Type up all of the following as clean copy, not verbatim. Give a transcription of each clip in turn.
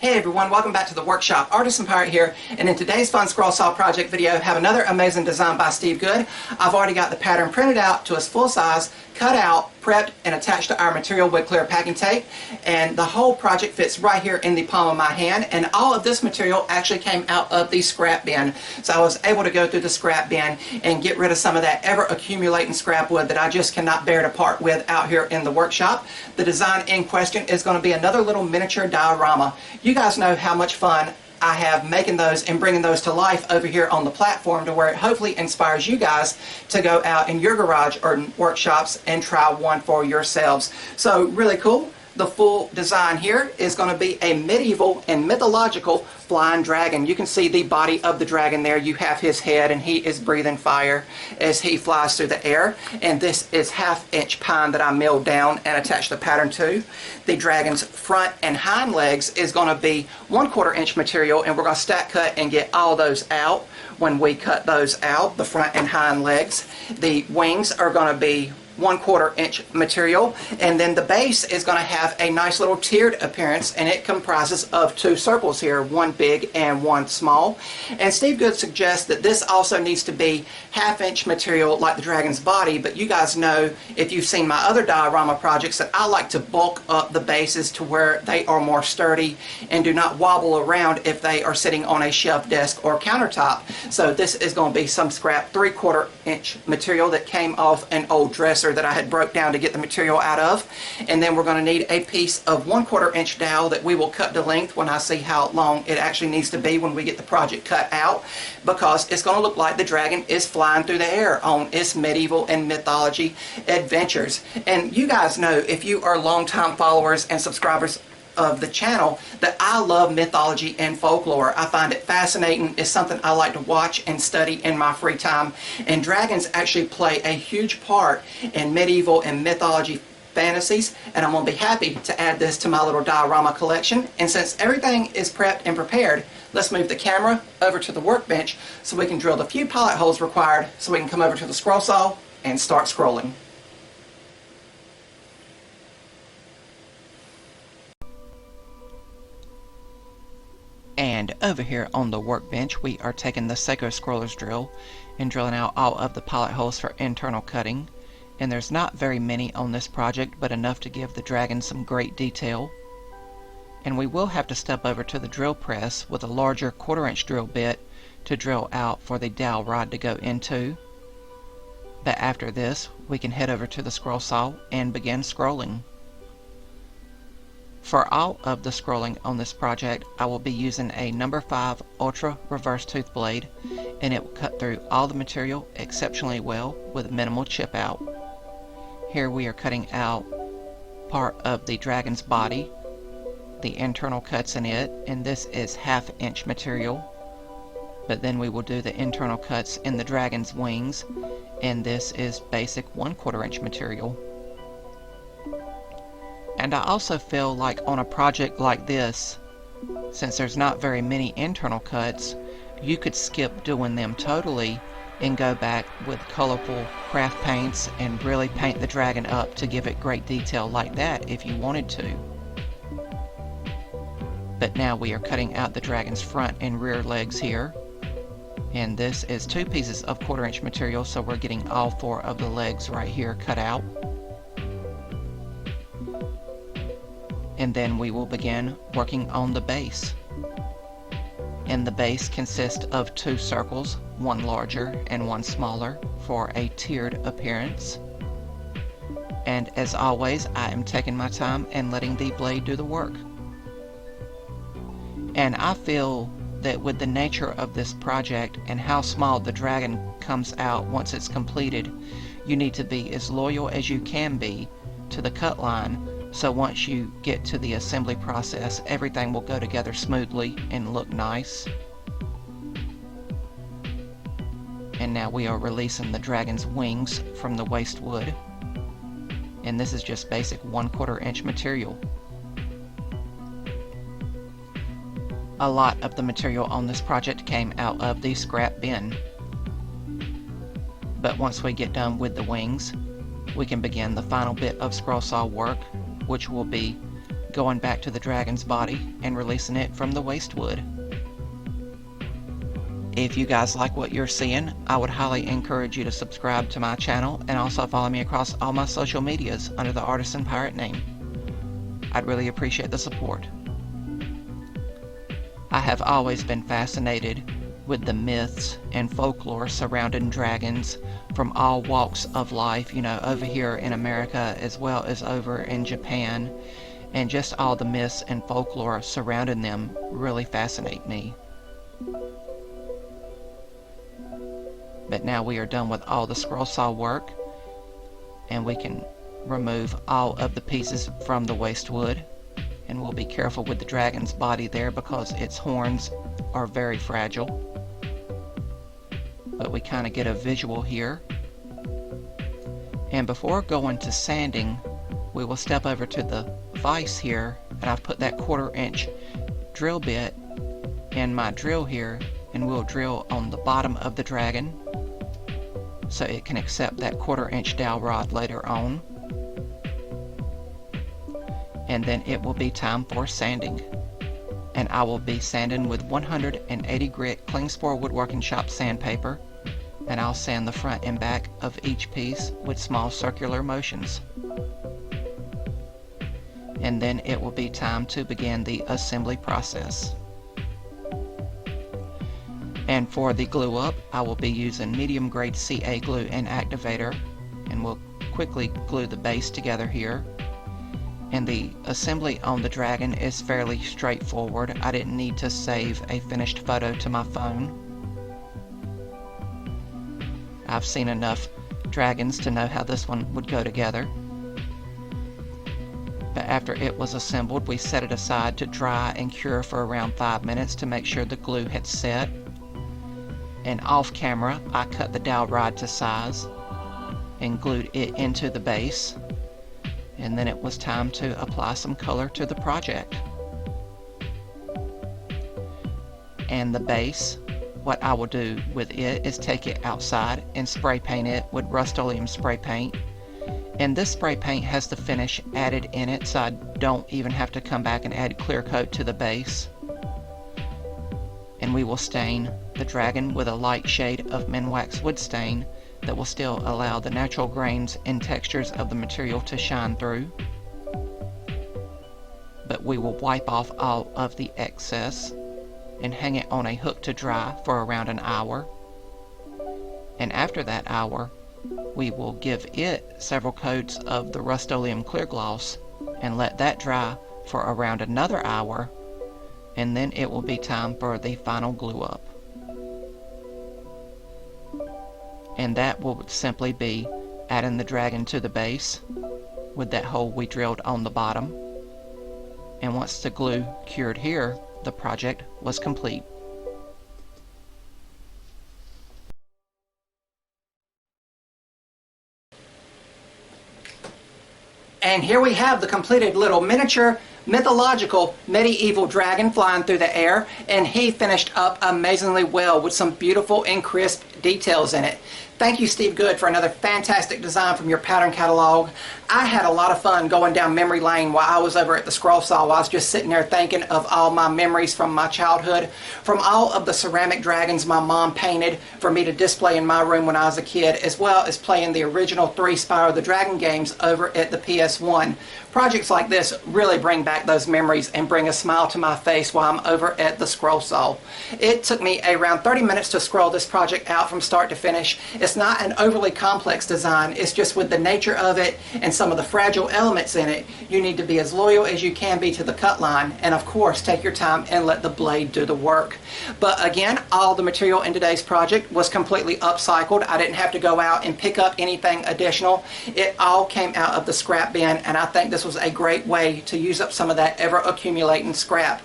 Hey everyone, welcome back to the workshop. Artisan Pirate here, and in today's fun scroll saw project video, I have another amazing design by Steve Good. I've already got the pattern printed out to its full size, cut out, prepped, and attached to our material with clear packing tape. And the whole project fits right here in the palm of my hand, and all of this material actually came out of the scrap bin. So I was able to go through the scrap bin and get rid of some of that ever accumulating scrap wood that I just cannot bear to part with out here in the workshop. The design in question is going to be another little miniature diorama. You guys know how much fun I have making those and bringing those to life over here on the platform, to where it hopefully inspires you guys to go out in your garage or workshops and try one for yourselves. So really cool. The full design here is going to be a medieval and mythological flying dragon. You can see the body of the dragon there. You have his head, and he is breathing fire as he flies through the air. And this is 1/2 inch pine that I milled down and attached the pattern to. The dragon's front and hind legs is going to be 1/4 inch material, and we're going to stack cut and get all those out. When we cut those out, the front and hind legs, the wings are going to be 1/4 inch material, and then the base is going to have a nice little tiered appearance, and it comprises of 2 circles here, one big and one small. And Steve Good suggests that this also needs to be 1/2 inch material like the dragon's body, but you guys know, if you've seen my other diorama projects, that I like to bulk up the bases to where they are more sturdy and do not wobble around if they are sitting on a shelf, desk, or countertop. So this is going to be some scrap 3/4 inch material that came off an old dresser that I had broke down to get the material out of. And then we're going to need a piece of 1/4 inch dowel that we will cut to length when I see how long it actually needs to be when we get the project cut out, because it's going to look like the dragon is flying through the air on its medieval and mythology adventures. And you guys know, if you are longtime followers and subscribers of the channel, that I love mythology and folklore. I find it fascinating. It's something I like to watch and study in my free time, and dragons actually play a huge part in medieval and mythology fantasies, and I'm going to be happy to add this to my little diorama collection. And since everything is prepped and prepared, let's move the camera over to the workbench so we can drill the few pilot holes required so we can come over to the scroll saw and start scrolling. And over here on the workbench, we are taking the Seiko Scroller's drill and drilling out all of the pilot holes for internal cutting. And there's not very many on this project, but enough to give the dragon some great detail. And we will have to step over to the drill press with a larger 1/4 inch drill bit to drill out for the dowel rod to go into. But after this, we can head over to the scroll saw and begin scrolling. For all of the scrolling on this project, I will be using a number 5 Ultra Reverse Tooth Blade, and it will cut through all the material exceptionally well with minimal chip out. Here we are cutting out part of the dragon's body, the internal cuts in it, and this is 1/2 inch material. But then we will do the internal cuts in the dragon's wings, and this is basic 1/4 inch material. And I also feel like on a project like this, since there's not very many internal cuts, you could skip doing them totally and go back with colorful craft paints and really paint the dragon up to give it great detail like that if you wanted to. But now we are cutting out the dragon's front and rear legs here. And this is 2 pieces of 1/4 inch material, so we're getting all 4 of the legs right here cut out. And then we will begin working on the base. And the base consists of 2 circles, one larger and one smaller, for a tiered appearance. And as always, I am taking my time and letting the blade do the work. And I feel that with the nature of this project and how small the dragon comes out once it's completed, you need to be as loyal as you can be to the cut line. So once you get to the assembly process, everything will go together smoothly and look nice. And now we are releasing the dragon's wings from the waste wood. And this is just basic 1/4 inch material. A lot of the material on this project came out of the scrap bin. But once we get done with the wings, we can begin the final bit of scroll saw work, which will be going back to the dragon's body and releasing it from the waste wood. If you guys like what you're seeing, I would highly encourage you to subscribe to my channel and also follow me across all my social medias under the Artisan Pirate name. I'd really appreciate the support. I have always been fascinated with the myths and folklore surrounding dragons from all walks of life, you know, over here in America as well as over in Japan, and just all the myths and folklore surrounding them really fascinate me. But now we are done with all the scroll saw work, and we can remove all of the pieces from the waste wood, and we'll be careful with the dragon's body there because its horns are very fragile. But we kind of get a visual here. And before going to sanding, we will step over to the vise here, and I've put that 1/4" drill bit in my drill here, and we'll drill on the bottom of the dragon so it can accept that 1/4" dowel rod later on. And then it will be time for sanding. And I will be sanding with 180 grit clean spore woodworking shop sandpaper, and I'll sand the front and back of each piece with small circular motions. And then it will be time to begin the assembly process. And for the glue up, I will be using medium grade CA glue and activator, and we'll quickly glue the base together here. And the assembly on the dragon is fairly straightforward. I didn't need to save a finished photo to my phone. I've seen enough dragons to know how this one would go together. But after it was assembled, we set it aside to dry and cure for around 5 minutes to make sure the glue had set. And off camera, I cut the dowel rod to size and glued it into the base. And then it was time to apply some color to the project. And the base, what I will do with it is take it outside and spray paint it with Rust-Oleum spray paint. And this spray paint has the finish added in it, so I don't even have to come back and add clear coat to the base. And we will stain the dragon with a light shade of Minwax wood stain that will still allow the natural grains and textures of the material to shine through. But we will wipe off all of the excess and hang it on a hook to dry for around an hour. And after that hour, we will give it several coats of the Rust-Oleum clear gloss and let that dry for around another hour, and then it will be time for the final glue up. And that will simply be adding the dragon to the base with that hole we drilled on the bottom. And once the glue cured here, the project was complete. And here we have the completed little miniature mythological medieval dragon flying through the air, and he finished up amazingly well with some beautiful and crisp details in it. Thank you, Steve Good, for another fantastic design from your pattern catalog. I had a lot of fun going down memory lane while I was over at the scroll saw. I was just sitting there thinking of all my memories from my childhood, from all of the ceramic dragons my mom painted for me to display in my room when I was a kid, as well as playing the original 3 Spyro the Dragon games over at the PS1. Projects like this really bring back those memories and bring a smile to my face while I'm over at the scroll saw. It took me around 30 minutes to scroll this project out from start to finish. It's not an overly complex design. It's just with the nature of it and some of the fragile elements in it, you need to be as loyal as you can be to the cut line, and of course take your time and let the blade do the work. But again, all the material in today's project was completely upcycled. I didn't have to go out and pick up anything additional. It all came out of the scrap bin, and I think this was a great way to use up some of that ever accumulating scrap.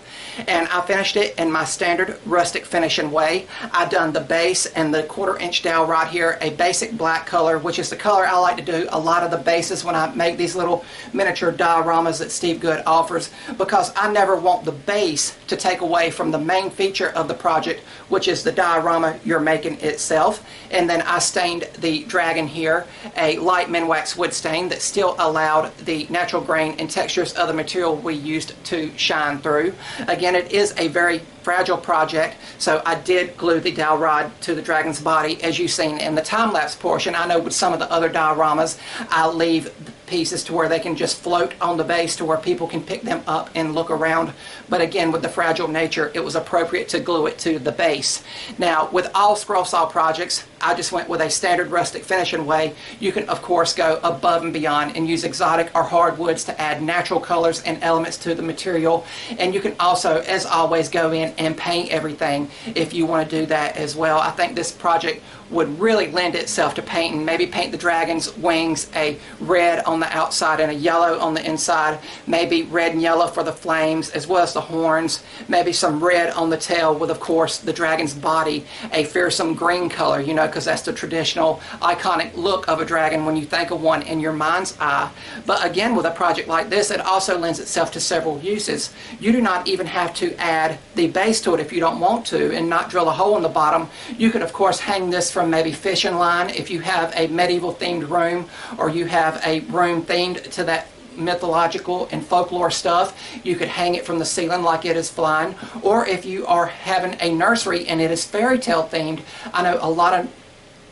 and I finished it in my standard rustic finishing way. I done the base and the 1/4 inch dowel right here, a basic black color, which is the color I like to do a lot of the bases when I make these little miniature dioramas that Steve Good offers, because I never want the base to take away from the main feature of the project, which is the diorama you're making itself. And then I stained the dragon here a light Minwax wood stain that still allowed the natural grain and textures of the material we used to shine through. Again, it is a very fragile project, so I did glue the dowel rod to the dragon's body, as you've seen in the time-lapse portion. I know with some of the other dioramas, I'll leave pieces to where they can just float on the base to where people can pick them up and look around. But again, with the fragile nature, it was appropriate to glue it to the base. Now, with all scroll saw projects, I just went with a standard rustic finishing way. You can, of course, go above and beyond and use exotic or hardwoods to add natural colors and elements to the material. And you can also, as always, go in and paint everything if you want to do that as well. I think this project would really lend itself to painting. Maybe paint the dragon's wings a red on the outside and a yellow on the inside. Maybe red and yellow for the flames as well as the horns. Maybe some red on the tail with, of course, the dragon's body a fearsome green color, you know, because that's the traditional iconic look of a dragon when you think of one in your mind's eye. But again, with a project like this, it also lends itself to several uses. You do not even have to add the base to it if you don't want to and not drill a hole in the bottom. You could, of course, hang this from maybe fishing line if you have a medieval themed room, or you have a room themed to that mythological and folklore stuff. You could hang it from the ceiling like it is flying. Or if you are having a nursery and it is fairy tale themed, I know a lot of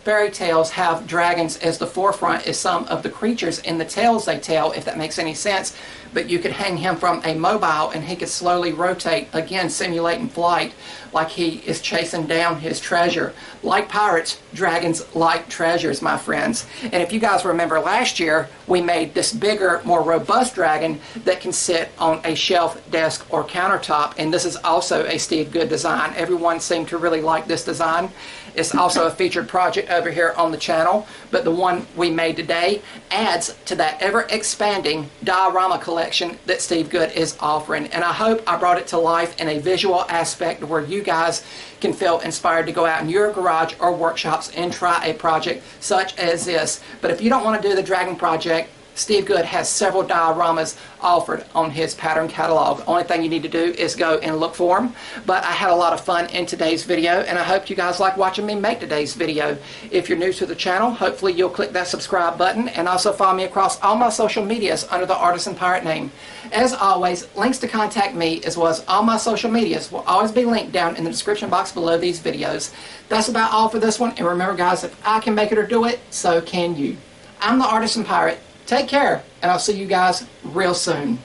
fairy tales have dragons as the forefront as some of the creatures in the tales they tell, if that makes any sense. But you could hang him from a mobile and he could slowly rotate, again simulating flight, like he is chasing down his treasure. Like pirates, dragons like treasures, my friends. And if you guys remember last year, we made this bigger, more robust dragon that can sit on a shelf, desk, or countertop. And this is also a Steve Good design. Everyone seemed to really like this design. It's also a featured project over here on the channel, but the one we made today adds to that ever-expanding diorama collection that Steve Good is offering. And I hope I brought it to life in a visual aspect where you guys can feel inspired to go out in your garage or workshops and try a project such as this. But if you don't want to do the dragon project, Steve Good has several dioramas offered on his pattern catalog. Only thing you need to do is go and look for them. But I had a lot of fun in today's video, and I hope you guys like watching me make today's video. If you're new to the channel, hopefully you'll click that subscribe button, and also follow me across all my social medias under the Artisan Pirate name. As always, links to contact me as well as all my social medias will always be linked down in the description box below these videos. That's about all for this one, and remember guys, if I can make it or do it, so can you. I'm the Artisan Pirate. Take care, and I'll see you guys real soon.